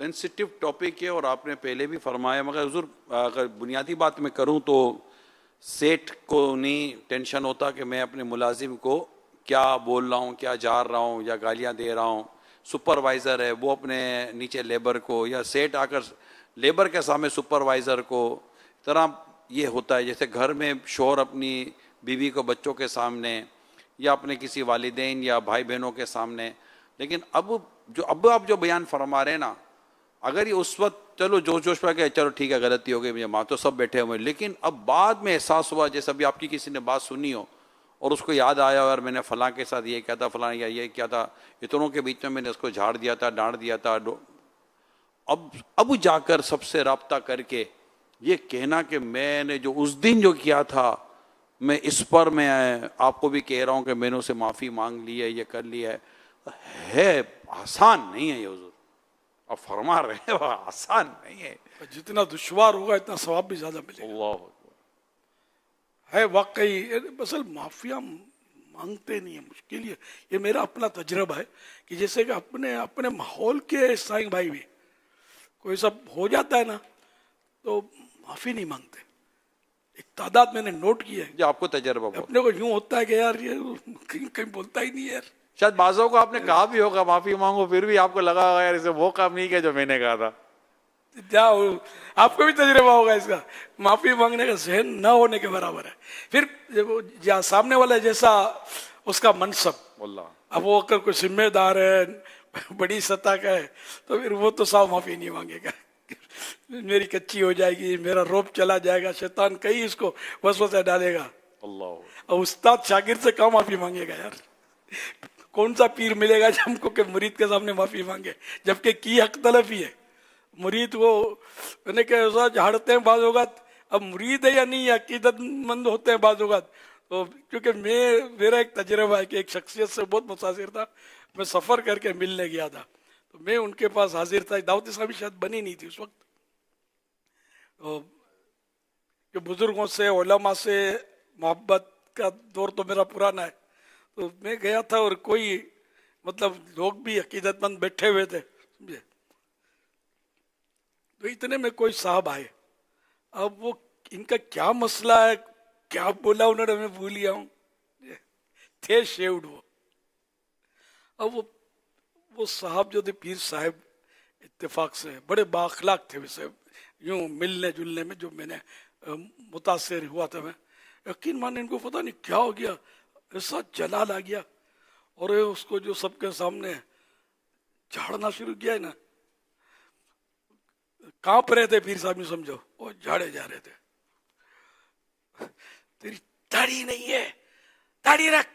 Sensitive topic है और आपने पहले भी फरमाया, मगर हुजूर अगर बुनियादी बात मैं करूं तो सेठ को नहीं टेंशन होता कि मैं अपने मुलाजिम को क्या बोल रहा हूं, क्या जार रहा हूं या गालियां दे रहा हूं। सुपरवाइज़र है वो अपने नीचे लेबर को, या सेठ आकर लेबर के सामने सुपरवाइज़र को, तरह ये होता है जैसे घर में शौहर अपनी बीवी को बच्चों के सामने या अपने किसी वालिदैन या भाई बहनों के सामने। लेकिन अब आप जो बयान फरमा रहे हैं ना, अगर ये उस वक्त चलो जोश जोश पर गए, चलो ठीक है गलती हो गई, मुझे माँ तो सब बैठे हुए, लेकिन अब बाद में एहसास हुआ जैसे अभी आपकी किसी ने बात सुनी हो और उसको याद आया और मैंने फलां के साथ ये किया था, फलां या ये किया था, इतनों के बीच में मैंने उसको झाड़ दिया था, डांट दिया था। अब जाकर सबसे राब्ता करके ये कहना कि मैंने जो उस दिन जो किया था मैं इस पर मैं आपको भी कह रहा हूँ कि मैंने उसे माफ़ी मांग ली है, ये कर लिया है आसान नहीं है ये हुजूर। अब फरमा रहे हैं वो आसान नहीं है। जितना दुश्वार होगा इतना सवाब भी ज्यादा मिलेगा। अल्लाह है वाकई। असल माफिया मांगते नहीं है, मुश्किल है। ये मेरा अपना तजर्बा है कि जैसे कि अपने अपने माहौल के साईं भाई भी कोई सब हो जाता है ना तो माफी नहीं मांगते। एक तादाद मैंने नोट की है। जो आपको तजर्बा अपने को यूं होता है कि यार ये कहीं कहीं बोलता ही नहीं यार। शायद बाजों को आपने कहा भी होगा माफी मांगो, फिर भी आपको लगा होगा यार इसे वो काम नहीं किया जो मैंने कहा था। जाओ, आपको भी तजर्बा होगा इसका। माफी मांगने का जहन न होने के बराबर है। फिर सामने वाला जैसा उसका मनसब, अब वो अगर कोई जिम्मेदार है, बड़ी सत्ता का है, तो फिर वो तो साफ माफी नहीं मांगेगा। मेरी कच्ची हो जाएगी, मेरा रोब चला जाएगा, शैतान कहीं इसको वसवसा डालेगा। अल्लाह। उस्ताद शागिर्द से कहाँ माफी मांगेगा यार। कौन सा पीर मिलेगा जो हमको के मुरीद के सामने माफी मांगे, जबकि की हक तलफी है। मुरीद को मैंने क्या झाड़ते हैं बाज़ औक़ात, अब मुरीद है या नहीं, अकीदतमंद होते हैं बाज़ औक़ात। तो क्योंकि मेरा एक तजर्बा है कि एक शख्सियत से बहुत मुतासिर था, मैं सफ़र करके मिलने गया था, तो मैं उनके पास हाजिर था। दावत इस्लामी शायद बनी नहीं थी उस वक्त। तो कि बुजुर्गों से उलमा से मोहब्बत का दौर तो मेरा पुराना है। तो मैं गया था और कोई मतलब लोग भी अकीदतमंद बैठे हुए थे, समझे। तो इतने में कोई साहब आए। अब वो इनका क्या मसला है, क्या बोला उन्होंने, मैं भूल गया हूँ। थे शेव्ड वो। अब वो साहब जो थे पीर साहब, इत्तेफाक से बड़े बाखलाक थे वैसे, यूं मिलने जुलने में जो मैंने मुतासिर हुआ था मैं। यकीन माने इनको पता नहीं क्या हो गया, ऐसा जलाल आ गया और उसको जो सबके सामने झाड़ना शुरू किया है ना। कांप रहे थे पीर साहब, समझो, वो झाड़े जा रहे थे। तेरी दाढ़ी नहीं है, दाढ़ी रख,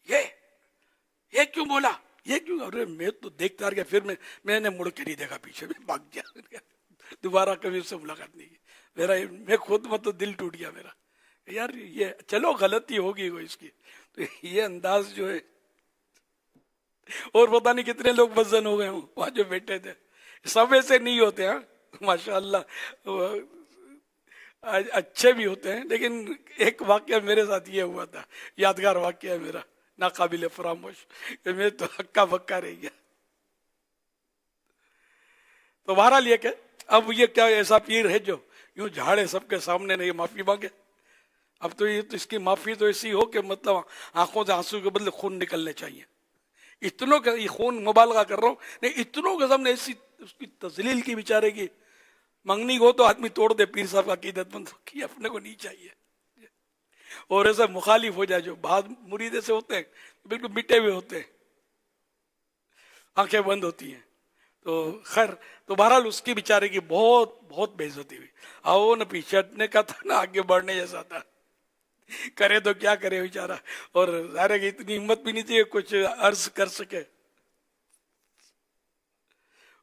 ये क्यों बोला, ये क्यों। अरे मैं तो देखता रह गया। फिर मैंने मुड़ के नहीं देखा, पीछे में भाग गया। दोबारा कभी उससे मुलाकात नहीं की। मैं खुद मतलब दिल टूट गया मेरा यार। ये चलो गलती होगी वो इसकी, तो ये अंदाज जो है। और पता नहीं कितने लोग बदजन हो गए हों वहां जो बैठे थे। सब ऐसे नहीं होते हैं माशाअल्लाह, अच्छे भी होते हैं। लेकिन एक वाक्य मेरे साथ ये हुआ था, यादगार वाक्य है मेरा, नाकाबिले फरामोश, मैं तो हक्का बक्का रह गया। तो बहरहाल ये क्या, अब ये क्या ऐसा पीर है जो यूं झाड़े सबके सामने नहीं माफी मांगे। अब तो ये तो इसकी माफी तो ऐसी हो कि मतलब आंखों से आंसू के बदले खून निकलने चाहिए। इतनों का ये खून मुबालगा कर रहा हूँ नहीं, इतनों के सामने ऐसी उसकी तजलील की बेचारे की मंगनी हो तो आदमी तोड़ दे। पीर साहब का अकीदतमंद की अपने को नहीं चाहिए। और ऐसा मुखालिफ हो जाए जो बाद मुरीद से होते हैं, बिल्कुल मिटे हुए होते हैं, आंखें बंद होती हैं। तो खैर, तो बहरहाल उसकी बेचारे की बहुत बहुत बेइज्जती हुई। आओ न पीछे हटने का था ना आगे बढ़ने जैसा था। करे तो क्या करे बेचारा। और ज़ाहिर है कि इतनी हिम्मत भी नहीं थी कुछ अर्ज कर सके।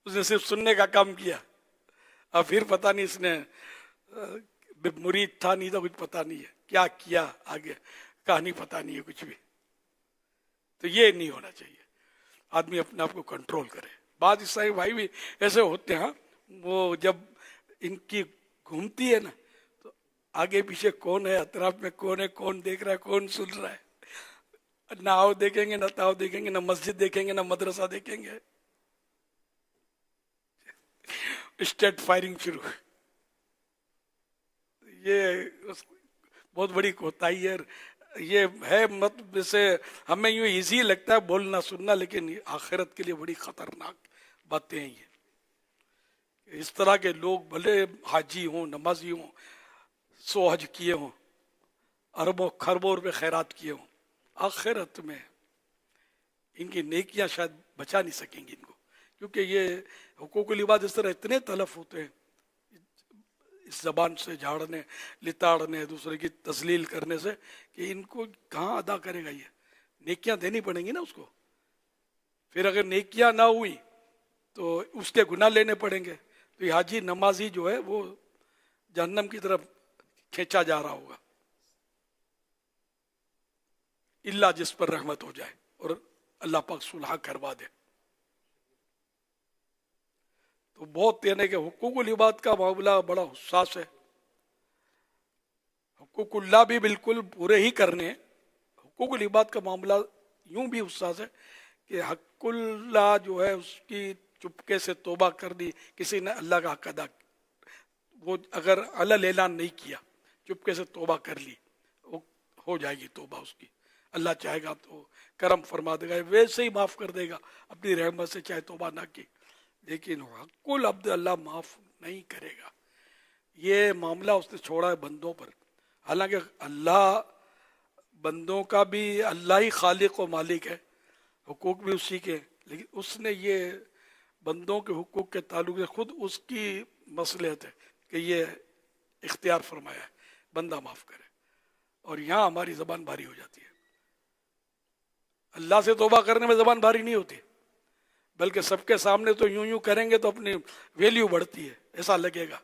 उसने सिर्फ सुनने का काम किया। अब फिर पता नहीं इसने मुरीद था नहीं था, कुछ पता नहीं है क्या किया, आगे कहानी पता नहीं है कुछ भी। तो ये नहीं होना चाहिए, आदमी अपने आप को कंट्रोल करे। बाद ईसाई भाई भी ऐसे होते हैं, वो जब इनकी घूमती है ना तो आगे पीछे कौन है, अतराफ में कौन है, कौन देख रहा है, कौन सुन रहा है, ना आओ देखेंगे, ना ताओ देखेंगे, ना मस्जिद देखेंगे, ना मदरसा देखेंगे। स्टेट फायरिंग शुरू। ये बहुत बड़ी कोताही है। ये है मतलब जैसे हमें यूं इजी लगता है बोलना सुनना, लेकिन आखिरत के लिए बड़ी खतरनाक बातें हैं ये। इस तरह के लोग भले हाजी हों, नमाजी हों, 100 हज किए हों, अरबों खरबों रुपए खैरात किए हों, आखिरत में इनकी नेकियां शायद बचा नहीं सकेंगी इनको, क्योंकि ये हुकूकुल इबाद इस तरह इतने तलफ होते हैं, इस जबान से झाड़ने लिताड़ने दूसरे की तस्लील करने से, कि इनको कहाँ अदा करेगा ये। नेकियां देनी पड़ेंगी ना उसको। फिर अगर नेकियां ना हुई तो उसके गुनाह लेने पड़ेंगे। तो ये हाजी नमाजी जो है वो जहन्नम की तरफ खींचा जा रहा होगा, इल्ला जिस पर रहमत हो जाए और अल्लाह पाक सुलह करवा दे। तो बहुत यानी कि हुकूकुल इबाद का मामला बड़ा हुस्सास है। हुकूकुल्लाह भी बिल्कुल पूरे ही करने, हुकूकुल इबाद का मामला यूं भी हुस्सास है कि हक़ुल्लाह जो है उसकी चुपके से तौबा कर दी, किसी ने अल्लाह का हक अदा, वो अगर अलल ऐलान नहीं किया, चुपके से तौबा कर ली, वो हो जाएगी तौबा उसकी। अल्लाह चाहेगा तो करम फरमा देगा, वैसे ही माफ कर देगा अपनी रहमत से, चाहे तौबा ना की। लेकिन हक़ुल अब्द अल्लाह माफ नहीं करेगा। ये मामला उसने छोड़ा है बंदों पर। हालांकि अल्लाह बंदों का भी अल्लाह ही खालिक और मालिक है, हुकूक भी उसी के, लेकिन उसने ये बंदों के हुकूक के ताल्लुक से खुद उसकी मसलहत है कि ये इख्तियार फरमाया है बंदा माफ करे। और यहाँ हमारी जबान भारी हो जाती है। अल्लाह से तौबा करने में जबान भारी नहीं होती, बल्कि सबके सामने तो यूं यूं करेंगे तो अपनी वैल्यू बढ़ती है, ऐसा लगेगा।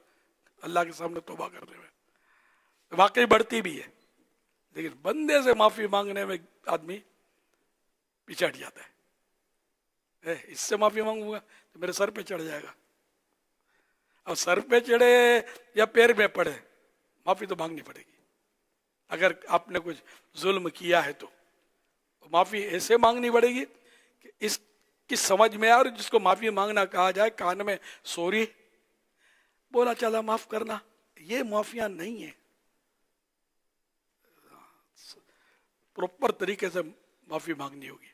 अल्लाह के सामने तौबा करने में वाकई बढ़ती भी है, लेकिन बंदे से माफी मांगने में आदमी पिछड़ जाता है। इससे माफी मांगूंगा तो मेरे सर पे चढ़ जाएगा। अब सर पे चढ़े या पैर में पड़े, माफी तो मांगनी पड़ेगी। अगर आपने कुछ जुल्म किया है तो माफी ऐसे मांगनी पड़ेगी कि इसकी समझ में आए, और जिसको माफी मांगना कहा जाए कान में सॉरी बोला चला माफ करना, ये माफिया नहीं है। प्रॉपर तरीके से माफी मांगनी होगी।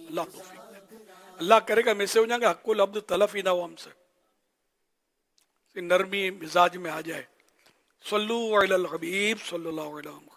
अल्लाह तौफीक दे। अल्लाह करेगा मैं से हो जाएंगे, हक़ुल अब्द तलफ ही ना हो हमसे, नरमी मिजाज में आ जाए। सल्लु अलल हबीब सल्लल्लाहु अलैहि वसल्लम।